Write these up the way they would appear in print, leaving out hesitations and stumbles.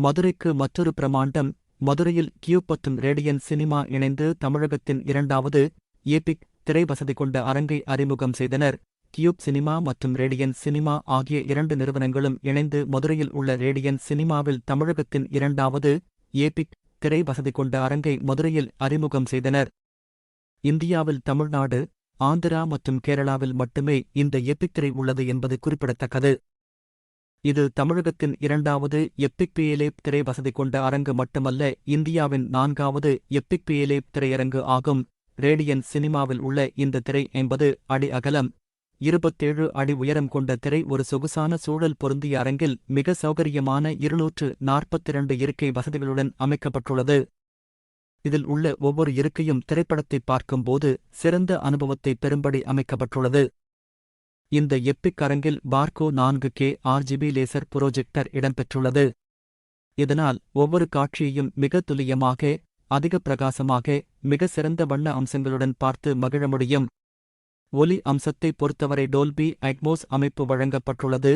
மதுரைக்கு மற்றொரு பிரமாண்டம். மதுரையில் கியூப் மற்றும் ரேடியன் சினிமா இணைந்து தமிழகத்தின் 2வது ஏபிக் திரை வசதி கொண்ட அரங்கை அறிமுகம் செய்தனர். கியூப் சினிமா மற்றும் ரேடியன் சினிமா ஆகிய 2 நிறுவனங்களும் இணைந்து மதுரையில் உள்ள ரேடியன் சினிமாவில் தமிழகத்தின் 2வது ஏபிக் திரை வசதி கொண்ட அரங்கை மதுரையில் அறிமுகம் செய்தனர். இந்தியாவில் தமிழ்நாடு, ஆந்திரா மற்றும் கேரளாவில் மட்டுமே இந்த எபிக் திரை உள்ளது என்பது குறிப்பிடத்தக்கது. இது தமிழகத்தின் 2வது எப்பிக் பிஎல்ஏப் திரை வசதி கொண்ட அரங்கு மட்டுமல்ல, இந்தியாவின் 4வது எப்பிக் பிஎல்ஏப் திரையரங்கு ஆகும். ரேடியன் சினிமாவில் உள்ள இந்த திரை 80 அடி அகலம், 27 அடி உயரம் கொண்ட திரை ஒரு சொகுசான சூழல் பொருந்திய அரங்கில் மிக சௌகரியமான 242 இருக்கை வசதிகளுடன் அமைக்கப்பட்டுள்ளது. இதில் உள்ள ஒவ்வொரு இருக்கையும் திரைப்படத்தை பார்க்கும்போது சிறந்த அனுபவத்தை பெறும்படி அமைக்கப்பட்டுள்ளது. இந்த எப்பிக் அரங்கில் பார்கோ 4K RGB லேசர் புரோஜெக்டர் இடம்பெற்றுள்ளது. இதனால் ஒவ்வொரு காட்சியையும் மிக துல்லியமாக, அதிக பிரகாசமாக, மிக சிறந்த வண்ண அம்சங்களுடன் பார்த்து மகிழ முடியும். ஒலி அம்சத்தை பொறுத்தவரை டோல்பி அட்மோஸ் அமைப்பு வழங்கப்பட்டுள்ளது.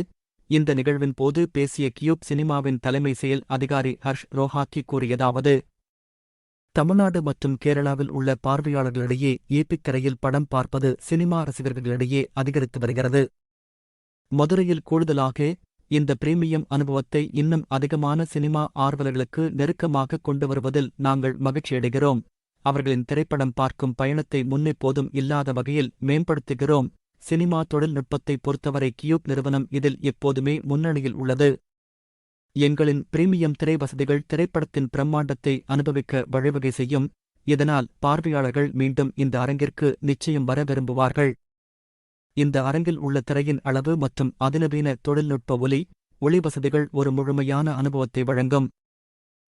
இந்த நிகழ்வின் போது பேசிய கியூப் சினிமாவின் தலைமை செயல் அதிகாரி ஹர்ஷ் ரோஹாக்கி கூறியதாவது: தமிழ்நாடு மற்றும் கேரளாவில் உள்ள பார்வையாளர்களிடையே ஏபிக் திரையில் படம் பார்ப்பது சினிமா ரசிகர்களிடையே அதிகரித்து வருகிறது. மதுரையில் கூடுதலாக இந்த பிரீமியம் அனுபவத்தை இன்னும் அதிகமான சினிமா ஆர்வலர்களுக்கு நெருக்கமாக கொண்டு வருவதில் நாங்கள் மகிழ்ச்சியடைகிறோம். அவர்களின் திரைப்படம் பார்க்கும் பயணத்தை முன்னெப்போதும் இல்லாத வகையில் மேம்படுத்துகிறோம். சினிமா தொழில்நுட்பத்தை பொறுத்தவரை கியூப் நிறுவனம் இதில் எப்போதுமே முன்னணியில் உள்ளது. எங்களின் பிரீமியம் திரை வசதிகள் திரைப்படத்தின் பிரம்மாண்டத்தை அனுபவிக்க வழிவகை செய்யும். இதனால் பார்வையாளர்கள் மீண்டும் இந்த அரங்கிற்கு நிச்சயம் வர விரும்புவார்கள். இந்த அரங்கில் உள்ள திரையின் அளவு மற்றும் அதிநவீன தொழில்நுட்ப ஒளி வசதிகள் ஒரு முழுமையான அனுபவத்தை வழங்கும்.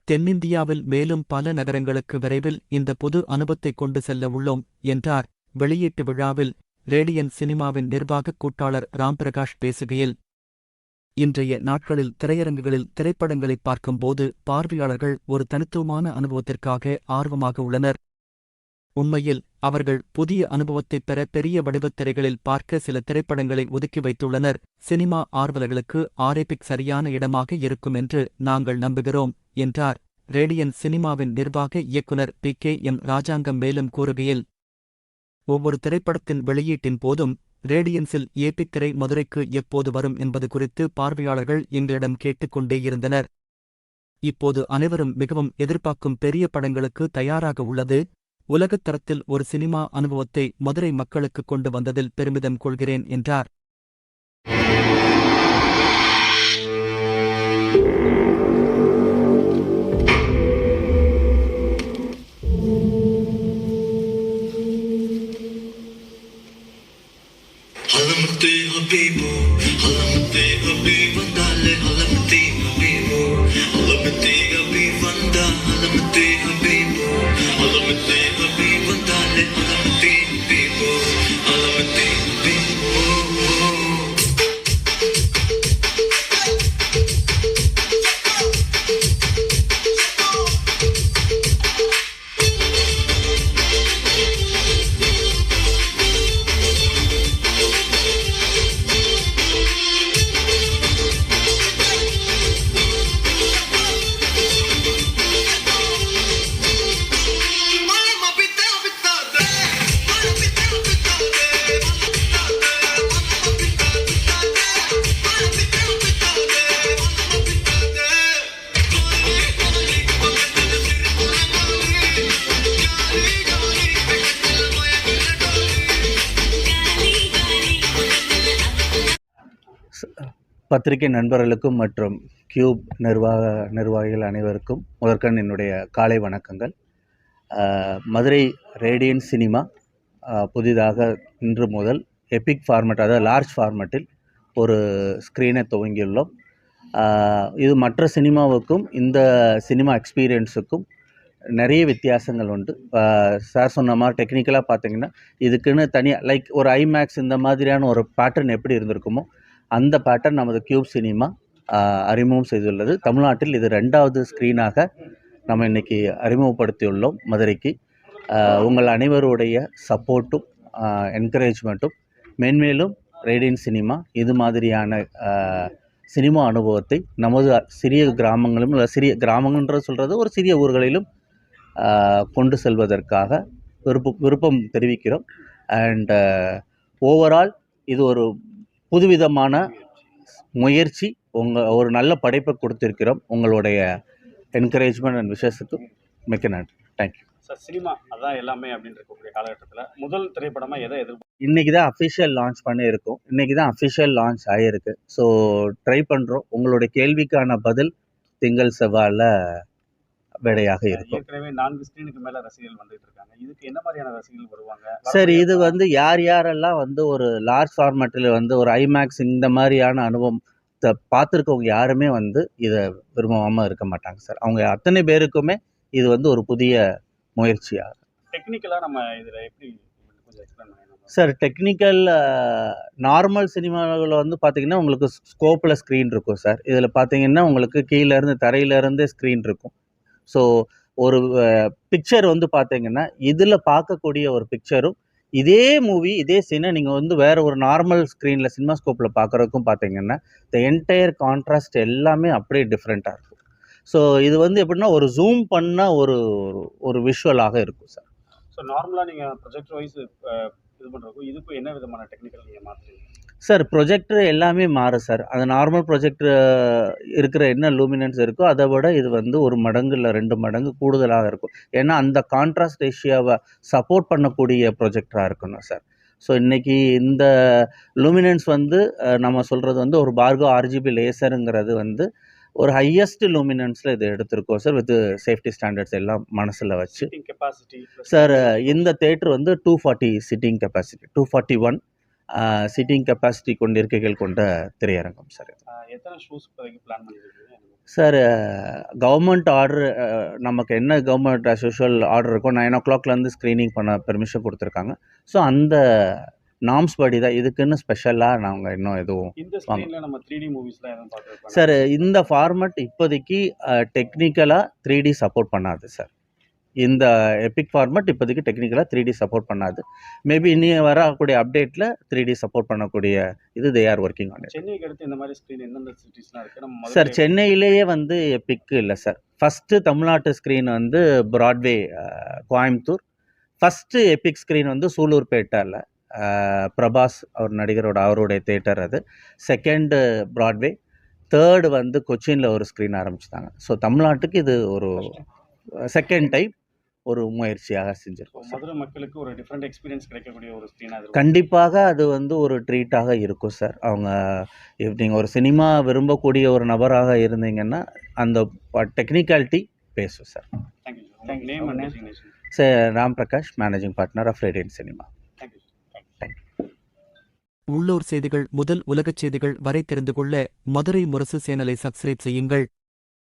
தென்னிந்தியாவில் மேலும் பல நகரங்களுக்கு விரைவில் இந்த புது அனுபவத்தை கொண்டு செல்ல உள்ளோம் என்றார். வெளியீட்டு விழாவில் ரேடியன் சினிமாவின் நிர்வாகக் கூட்டாளர் ராம்பிரகாஷ் பேசுகையில், இன்றைய நாட்களில் திரையரங்குகளில் திரைப்படங்களை பார்க்கும்போது பார்வையாளர்கள் ஒரு தனித்துவமான அனுபவத்திற்காக ஆர்வமாக உள்ளனர். உண்மையில் அவர்கள் புதிய அனுபவத்தைப் பெற பெரிய வடிவத் திரைகளில் பார்க்க சில திரைப்படங்களை ஒதுக்கி வைத்துள்ளனர். சினிமா ஆர்வலர்களுக்கு ஆர்எபிக் சரியான இடமாக இருக்கும் என்று நாங்கள் நம்புகிறோம் என்றார். ரேடியன் சினிமாவின் நிர்வாக இயக்குனர் PKM ராஜாங்கம் மேலும் கூறுகையில், ஒவ்வொரு திரைப்படத்தின் வெளியீட்டின் போதும் ரேடியன்ஸில் ஏபிக் திரை மதுரைக்கு எப்போது வரும் என்பது குறித்து பார்வையாளர்கள் எங்களிடம் கேட்டுக்கொண்டே இருந்தனர். இப்போது அனைவரும் மிகவும் எதிர்பார்க்கும் பெரிய படங்களுக்கு தயாராக உள்ளது. உலகத் தரத்தில் ஒரு சினிமா அனுபவத்தை மதுரை மக்களுக்கு கொண்டு வந்ததில் பெருமிதம் கொள்கிறேன் என்றார். பத்திரிகை நண்பர்களுக்கும் மற்றும் கியூப் நிர்வாகிகள் அனைவருக்கும் முதற்கண் என்னுடைய காலை வணக்கங்கள். மதுரை ரேடியன் சினிமா புதிதாக இன்று முதல் எபிக் ஃபார்மேட், அதாவது லார்ஜ் ஃபார்மேட்டில் ஒரு ஸ்க்ரீனை துவங்கியுள்ளோம். இது மற்ற சினிமாவுக்கும் இந்த சினிமா எக்ஸ்பீரியன்ஸுக்கும் நிறைய வித்தியாசங்கள் உண்டு. சார் சொன்ன மாதிரி டெக்னிக்கலாக பார்த்தீங்கன்னா இதுக்குன்னு தனியாக லைக் ஒரு ஐமேக்ஸ் இந்த மாதிரியான ஒரு பேட்டர்ன் எப்படி இருந்திருக்குமோ அந்த பேட்டர்ன் நமது கியூப் சினிமா அறிமுகம் செய்துள்ளது. தமிழ்நாட்டில் இது 2வது ஸ்க்ரீனாக நம்ம இன்றைக்கி அறிமுகப்படுத்தியுள்ளோம் மதுரைக்கு. உங்கள் அனைவருடைய சப்போர்ட்டும் என்கரேஜ்மெண்ட்டும் மென்மேலும் ரேடியன் சினிமா இது மாதிரியான சினிமா அனுபவத்தை நமது சிறிய கிராமங்களும் இல்லை சிறிய கிராமங்கள்ன்ற சொல்கிறது ஒரு சிறிய ஊர்களிலும் கொண்டு செல்வதற்காக விருப்பம் தெரிவிக்கிறோம். அண்ட் ஓவரால் இது ஒரு புதுவிதமான முயற்சி. ஒரு நல்ல படைப்பை கொடுத்திருக்கிறோம். உங்களுடைய என்கரேஜ்மெண்ட் அண்ட் விஷஸுக்கு மிக்க நன்றி. Thank you sir. சினிமா அதான் எல்லாமே அப்படின்னு இருக்கக்கூடிய காலகட்டத்தில் முதல் திரைப்படமாக எதை இன்றைக்கி தான் அஃபிஷியல் லான்ச் பண்ணியிருக்கோம். இன்றைக்கி தான் அஃபிஷியல் லான்ச் ஆகிருக்கு. ஸோ ட்ரை பண்ணுறோம். உங்களுடைய கேள்விக்கான பதில் திங்கள் செவ்வாயில் விடையாக இருக்கும். ஏற்கனவே 4 ஸ்க்ரீனுக்கு மேலே ரசிகர்கள் வந்துட்டு இருக்காங்க. இதுக்கு என்ன மாதிரியான ரசிகர்கள் வருவாங்க? சார், இது யாரெல்லாம் ஒரு லார்ஜ் ஃபார்மேட்டில் ஒரு ஐமேக்ஸ் இந்த மாதிரியான அனுபவம் பார்த்துருக்கவங்க யாருமே இதை விரும்பாமல் இருக்க மாட்டாங்க சார். அவங்க அத்தனை பேருக்குமே இது ஒரு புதிய முயற்சியாக. டெக்னிக்கலாக நம்ம இதில் எப்படி கொஞ்சம் எக்ஸ்பிளைன் பண்ணணும் சார்? டெக்னிக்கல் நார்மல் சினிமாவில் பார்த்தீங்கன்னா உங்களுக்கு ஸ்கோப்பில் ஸ்க்ரீன் இருக்கும் சார். இதில் பார்த்தீங்கன்னா உங்களுக்கு கீழேருந்து தரையிலேருந்தே ஸ்க்ரீன் இருக்கும். ஸோ ஒரு பிக்சர் பார்த்தீங்கன்னா இதில் பார்க்கக்கூடிய ஒரு பிக்சரும் இதே மூவி இதே சீனை நீங்கள் வேறு ஒரு நார்மல் ஸ்க்ரீனில் சினிமா ஸ்கோப்பில் பார்க்குறதுக்கும் பார்த்தீங்கன்னா த என்டையர் கான்ட்ராஸ்ட் எல்லாமே அப்படியே டிஃப்ரெண்ட்டாக இருக்கும். ஸோ இது எப்படின்னா ஒரு ஜூம் பண்ண ஒரு விஷுவலாக இருக்கும் சார். ஸோ நார்மலாக நீங்கள் ப்ரொஜெக்டர் வைஸ் இது பண்ணுறதுக்கும் இதுக்கும் என்ன விதமான டெக்னிக்கல் நீங்கள் மாற்றுறீங்க சார்? ப்ரொஜெக்டர் எல்லாமே மாறும் சார். அது நார்மல் ப்ரொஜெக்டர் இருக்கிற என்ன லூமினன்ஸ் இருக்கோ அதை விட இது 1 மடங்கு இல்லை 2 மடங்கு கூடுதலாக இருக்கும். ஏன்னா அந்த கான்ட்ராஸ்ட் ரேஷியோவை சப்போர்ட் பண்ணக்கூடிய ப்ரொஜெக்டராக இருக்கணும் சார். ஸோ இன்றைக்கி இந்த லூமினன்ஸ் நம்ம சொல்கிறது ஒரு பார்கோ RGB லேசருங்கிறது ஒரு ஹையஸ்ட் லூமினன்ஸில் இது எடுத்திருக்கோம் சார். வித் சேஃப்டி ஸ்டாண்டர்ட்ஸ் எல்லாம் மனசில் வச்சு சார். இந்த theatre 240 sitting capacity, 241 sitting capacity கொண்ட இருக்கைகள் கொண்ட திரையரங்கம் சார். எத்தனை ஷோஸ் பிளான் பண்ணியிருக்கீங்க சார்? கவர்மெண்ட் ஆர்டர் நமக்கு என்ன கவர்மெண்ட் ஆஸ் யூஷுவல் ஆர்டர் இருக்கோ 9 o'clockலேருந்து ஸ்க்ரீனிங் பண்ண பெர்மிஷன் கொடுத்துருக்காங்க. ஸோ அந்த நார்ம்ஸ் படி தான். இதுக்குன்னு ஸ்பெஷலாக நாங்கள் இன்னும் எதுவும் நம்ம 3D மூவிஸ்லாம் எதுவும் பார்த்துருக்கோம் சார். இந்த ஃபார்மட் இப்போதைக்கு டெக்னிக்கலாக 3D சப்போர்ட் பண்ணாது சார். இந்த எபிக் ஃபார்மட் இப்போதைக்கு டெக்னிக்கலாக 3D சப்போர்ட் பண்ணாது. மேபி இனி வரக்கூடிய அப்டேட்டில் 3D சப்போர்ட் பண்ணக்கூடிய they are working on it. சென்னைக்கு அடுத்து இந்த மாதிரி ஸ்க்ரீன் எந்தெந்த சிட்டிஸ்லாம் இருக்குது நம்ம சார்? சென்னையிலேயே எபிக் இல்லை சார். ஃபஸ்ட்டு தமிழ்நாட்டு screen Broadway Coimbatore. First Epic screen சூலூர்பேட்டையில் பிரபாஸ் அவருடைய தேட்டர் அது. Second Broadway. தேர்டு கொச்சினில் ஒரு ஸ்க்ரீன் ஆரம்பிச்சிட்டாங்க. ஸோ தமிழ்நாட்டுக்கு இது ஒரு செகண்ட் டைம் ஒரு முயற்சியாக செஞ்சுருக்கோம். மதுரை மக்களுக்கு ஒரு டிஃப்ரெண்ட் எக்ஸ்பீரியன்ஸ் கிடைக்கக்கூடிய ஒரு ஸ்க்ரீனாக கண்டிப்பாக அது ஒரு ட்ரீட்டாக இருக்கும் சார். அவங்க நீங்கள் ஒரு சினிமா விரும்பக்கூடிய ஒரு நபராக இருந்தீங்கன்னா அந்த டெக்னிக்காலிட்டி பேசும் sir. Thank you. Sir, Ram Prakash, managing partner of Radiant Cinema. உள்ளூர் செய்திகள் முதல் உலகச் செய்திகள் வரை தெரிந்து கொள்ள மதுரை முரசு சேனலை சப்ஸ்கிரைப் செய்யுங்கள்.